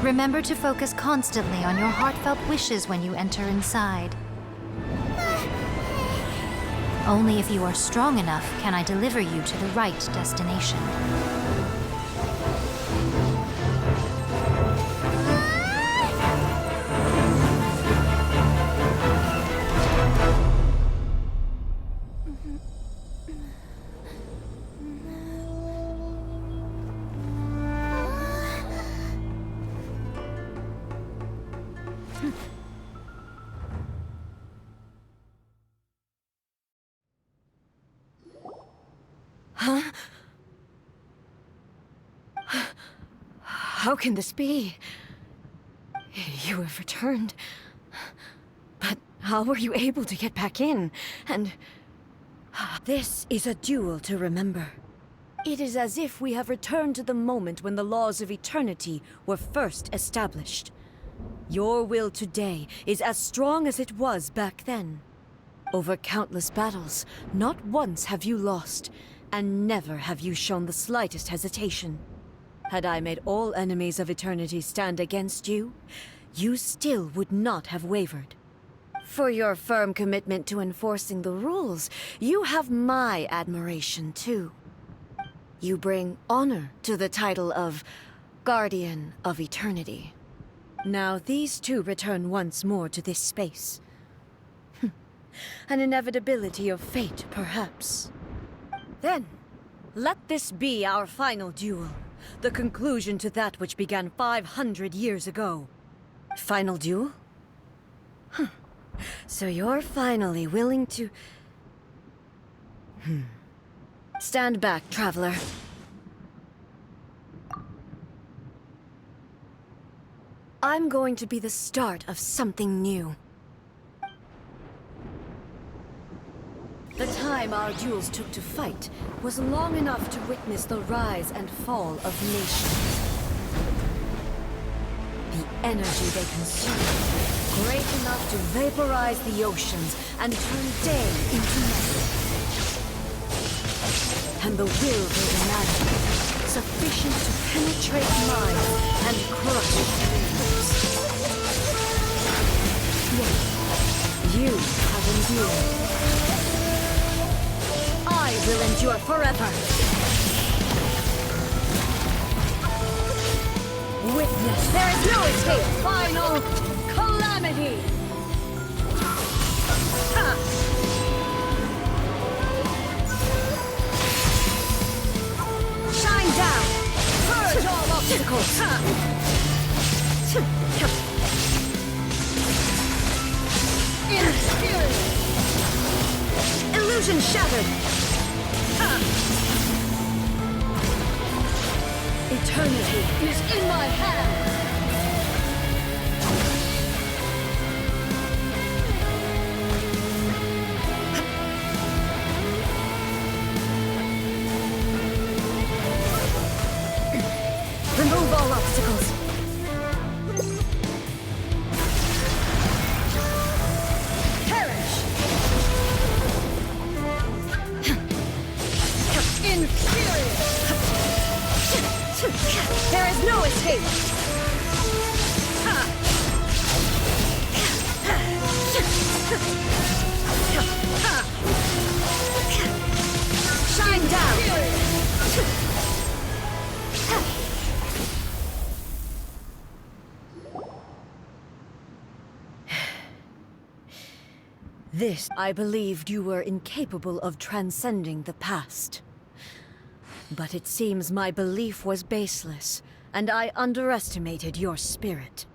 Remember to focus constantly on your heartfelt wishes when you enter inside. Only if you are strong enough can I deliver you to the right destination. Huh? How can this be? You have returned. But how were you able to get back in? And this is a duel to remember. It is as if we have returned to the moment when the laws of eternity were first established. Your will today is as strong as it was back then. Over countless battles, not once have you lost, and never have you shown the slightest hesitation. Had I made all enemies of eternity stand against you, you still would not have wavered. For your firm commitment to enforcing the rules, you have my admiration too. You bring honor to the title of Guardian of Eternity. Now these two return once more to this space. An inevitability of fate, perhaps. Then, let this be our final duel. The conclusion to that which began 500 years ago. Final duel? So you're finally willing to... Stand back, traveler. I'm going to be the start of something new. The time our duels took to fight was long enough to witness the rise and fall of nations. The energy they consumed, great enough to vaporize the oceans and turn day into night. And the will they demanded, sufficient to penetrate minds and crush dreams. Yet, you have endured. I will endure forever. Witness, there is no escape. Final calamity. Ha! Shine down. Purge all obstacles. In spirit. Illusion shattered. Eternity is in my hand! Remove all obstacles. Perish! Infuriate! There is no escape! Shine down! This, I believed you were incapable of transcending the past. But it seems my belief was baseless, and I underestimated your spirit.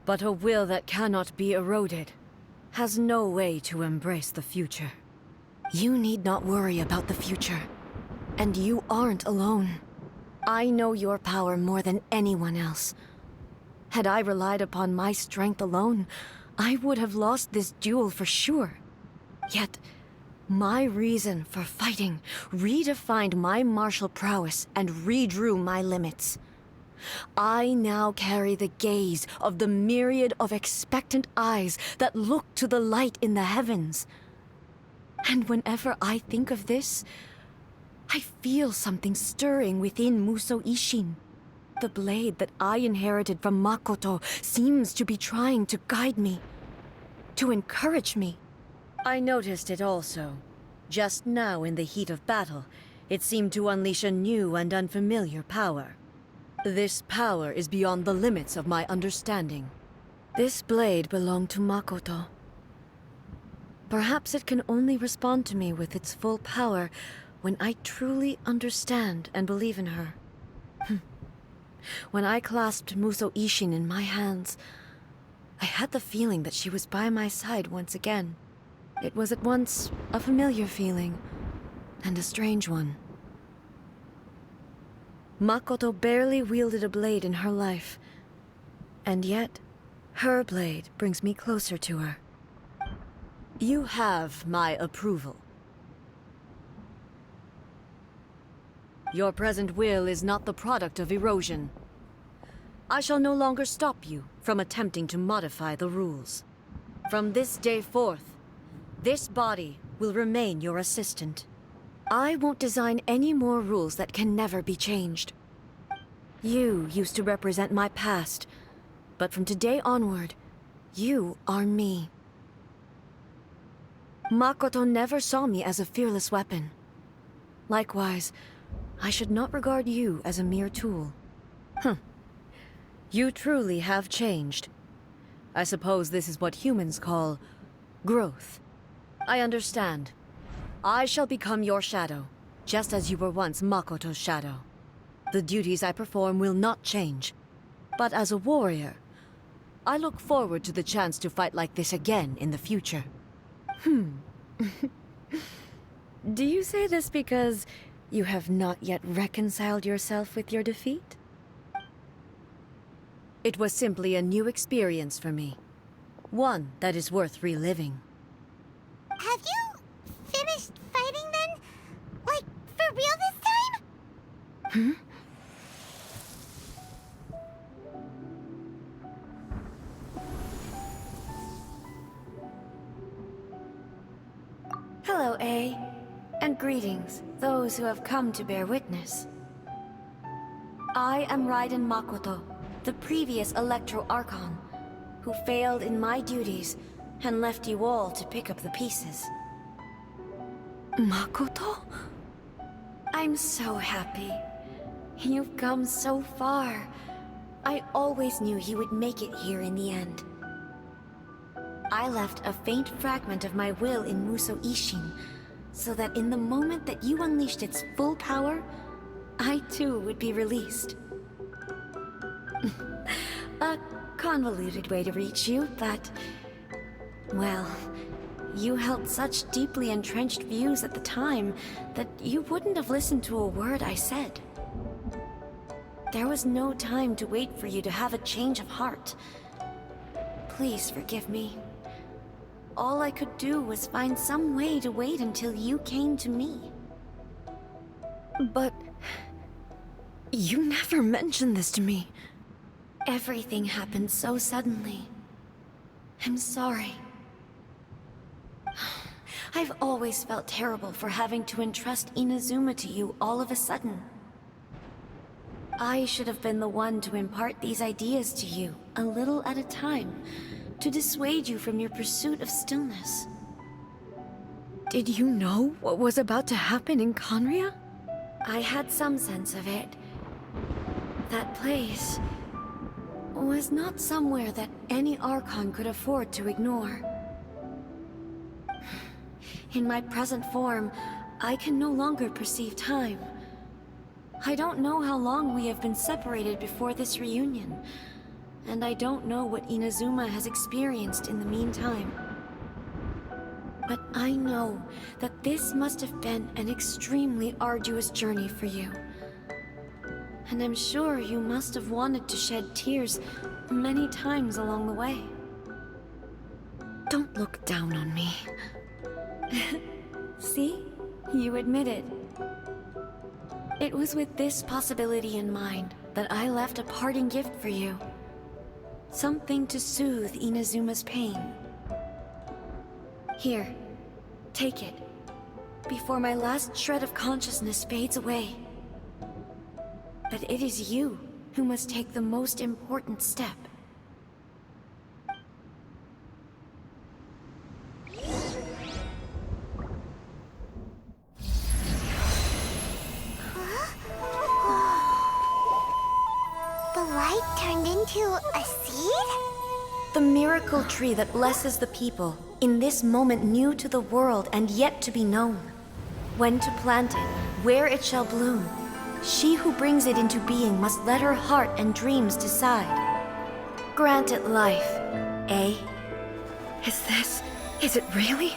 But a will that cannot be eroded has no way to embrace the future. You need not worry about the future, and you aren't alone. I know your power more than anyone else. Had I relied upon my strength alone, I would have lost this duel for sure. Yet, my reason for fighting redefined my martial prowess and redrew my limits. I now carry the gaze of the myriad of expectant eyes that look to the light in the heavens. And whenever I think of this, I feel something stirring within Muso Ishin. The blade that I inherited from Makoto seems to be trying to guide me, to encourage me. I noticed it also. Just now in the heat of battle, it seemed to unleash a new and unfamiliar power. This power is beyond the limits of my understanding. This blade belonged to Makoto. Perhaps it can only respond to me with its full power when I truly understand and believe in her. When I clasped Muso Ishin in my hands, I had the feeling that she was by my side once again. It was at once a familiar feeling and a strange one. Makoto barely wielded a blade in her life, and yet her blade brings me closer to her. You have my approval. Your present will is not the product of erosion. I shall no longer stop you from attempting to modify the rules. From this day forth, this body will remain your assistant. I won't design any more rules that can never be changed. You used to represent my past, but from today onward, you are me. Makoto never saw me as a fearless weapon. Likewise, I should not regard you as a mere tool. You truly have changed. I suppose this is what humans call growth. I understand. I shall become your shadow, just as you were once Makoto's shadow. The duties I perform will not change. But as a warrior, I look forward to the chance to fight like this again in the future. Do you say this because you have not yet reconciled yourself with your defeat? It was simply a new experience for me. One that is worth reliving. Have you finished fighting then? Like, for real this time? Hello, A. And greetings, those who have come to bear witness. I am Raiden Makoto, the previous Electro Archon, who failed in my duties and left you all to pick up the pieces. Makoto? I'm so happy. You've come so far. I always knew you would make it here in the end. I left a faint fragment of my will in Muso Ishin, so that in the moment that you unleashed its full power, I too would be released. A convoluted way to reach you, but... well, you held such deeply entrenched views at the time that you wouldn't have listened to a word I said. There was no time to wait for you to have a change of heart. Please forgive me. All I could do was find some way to wait until you came to me. But... you never mentioned this to me. Everything happened so suddenly. I'm sorry. I've always felt terrible for having to entrust Inazuma to you all of a sudden. I should have been the one to impart these ideas to you, a little at a time, to dissuade you from your pursuit of stillness. Did you know what was about to happen in Conria? I had some sense of it. That place was not somewhere that any Archon could afford to ignore. In my present form, I can no longer perceive time. I don't know how long we have been separated before this reunion, and I don't know what Inazuma has experienced in the meantime. But I know that this must have been an extremely arduous journey for you. And I'm sure you must have wanted to shed tears many times along the way. Don't look down on me. See? You admit it. It was with this possibility in mind that I left a parting gift for you. Something to soothe Inazuma's pain. Here, take it, before my last shred of consciousness fades away. But it is you who must take the most important step. The light turned into a seed? The miracle tree that blesses the people, in this moment new to the world and yet to be known. When to plant it, where it shall bloom. She who brings it into being must let her heart and dreams decide. Grant it life, eh? Is it really?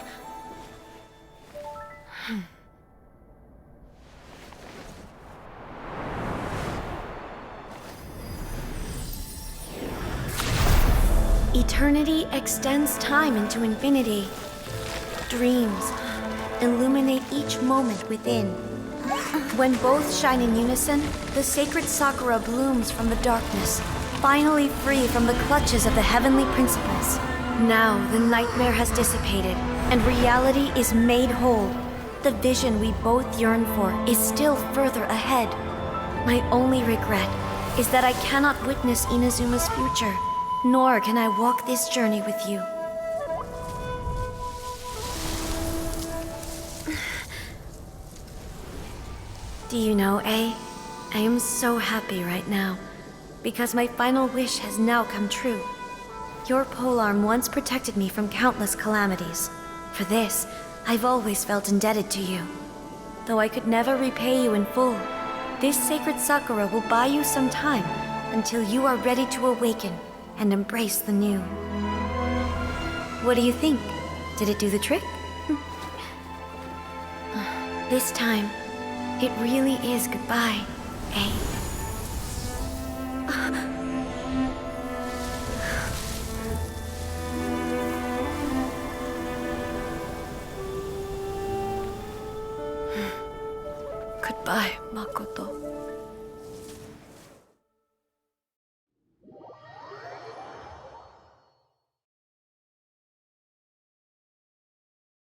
Eternity extends time into infinity. Dreams illuminate each moment within. When both shine in unison, the sacred Sakura blooms from the darkness, finally free from the clutches of the heavenly principles. Now the nightmare has dissipated, and reality is made whole. The vision we both yearn for is still further ahead. My only regret is that I cannot witness Inazuma's future, nor can I walk this journey with you. Do you know, I am so happy right now, because my final wish has now come true. Your polearm once protected me from countless calamities. For this, I've always felt indebted to you. Though I could never repay you in full, this sacred Sakura will buy you some time until you are ready to awaken and embrace the new. What do you think? Did it do the trick? This time, it really is goodbye, eh? Goodbye, Makoto.